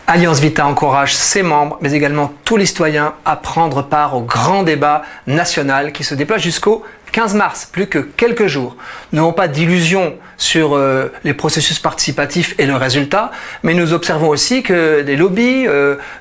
Alliance Vita encourage ses membres, mais également tous les citoyens à prendre part au grand débat national qui se déploie jusqu'au 15 mars, plus que quelques jours. Nous n'avons pas d'illusions sur les processus participatifs et le résultat, mais nous observons aussi que des lobbies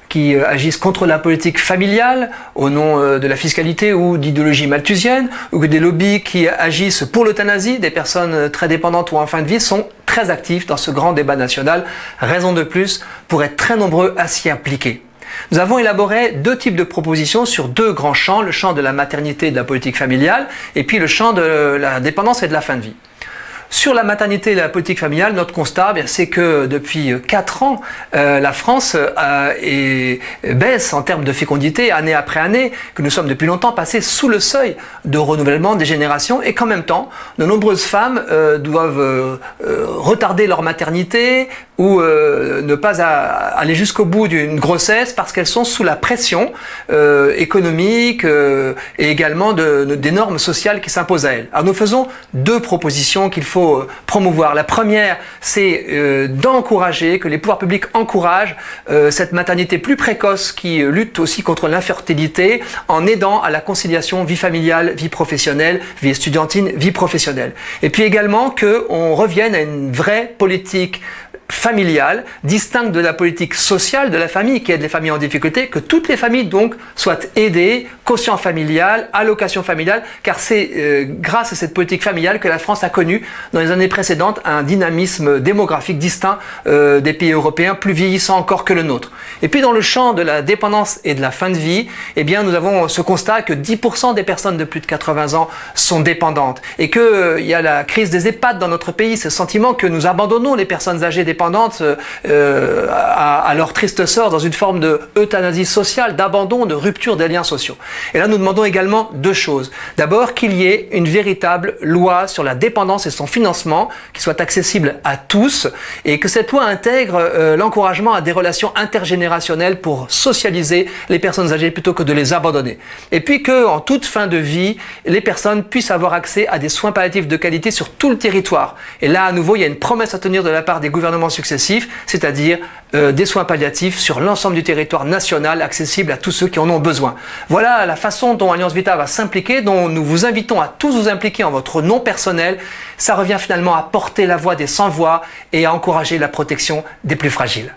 qui agissent contre la politique familiale au nom de la fiscalité ou d'idéologie malthusienne, ou que des lobbies qui agissent pour l'euthanasie des personnes très dépendantes ou en fin de vie sont très actifs dans ce grand débat national. Raison de plus pour être très nombreux à s'y impliquer. Nous avons élaboré deux types de propositions sur deux grands champs, le champ de la maternité et de la politique familiale, et puis le champ de la dépendance et de la fin de vie. Sur la maternité et la politique familiale, notre constat, c'est que depuis 4 ans, la France baisse en termes de fécondité année après année, que nous sommes depuis longtemps passés sous le seuil de renouvellement des générations et qu'en même temps, de nombreuses femmes doivent retarder leur maternité ou ne pas aller jusqu'au bout d'une grossesse parce qu'elles sont sous la pression économique et également des normes sociales qui s'imposent à elles. Alors nous faisons deux propositions qu'il faut promouvoir. La première, c'est d'encourager, que les pouvoirs publics encouragent cette maternité plus précoce qui lutte aussi contre l'infertilité en aidant à la conciliation vie familiale, vie professionnelle, vie estudiantine, vie professionnelle. Et puis également qu'on revienne à une vraie politique familiale, distincte de la politique sociale de la famille qui aide les familles en difficulté, que toutes les familles donc soient aidées, quotient familial, allocation familiale, car c'est grâce à cette politique familiale que la France a connu dans les années précédentes un dynamisme démographique distinct des pays européens, plus vieillissant encore que le nôtre. Et puis dans le champ de la dépendance et de la fin de vie, eh bien nous avons ce constat que 10% des personnes de plus de 80 ans sont dépendantes et qu'il y a la crise des EHPAD dans notre pays, ce sentiment que nous abandonnons les personnes âgées dépendantes à leur triste sort dans une forme de euthanasie sociale, d'abandon, de rupture des liens sociaux. Et là, nous demandons également deux choses. D'abord, qu'il y ait une véritable loi sur la dépendance et son financement qui soit accessible à tous et que cette loi intègre l'encouragement à des relations intergénérationnelles pour socialiser les personnes âgées plutôt que de les abandonner. Et puis qu'en toute fin de vie, les personnes puissent avoir accès à des soins palliatifs de qualité sur tout le territoire. Et là, à nouveau, il y a une promesse à tenir de la part des gouvernements successifs, c'est-à-dire des soins palliatifs sur l'ensemble du territoire national accessibles à tous ceux qui en ont besoin. Voilà la façon dont Alliance Vita va s'impliquer, dont nous vous invitons à tous vous impliquer en votre nom personnel. Ça revient finalement à porter la voix des sans-voix et à encourager la protection des plus fragiles.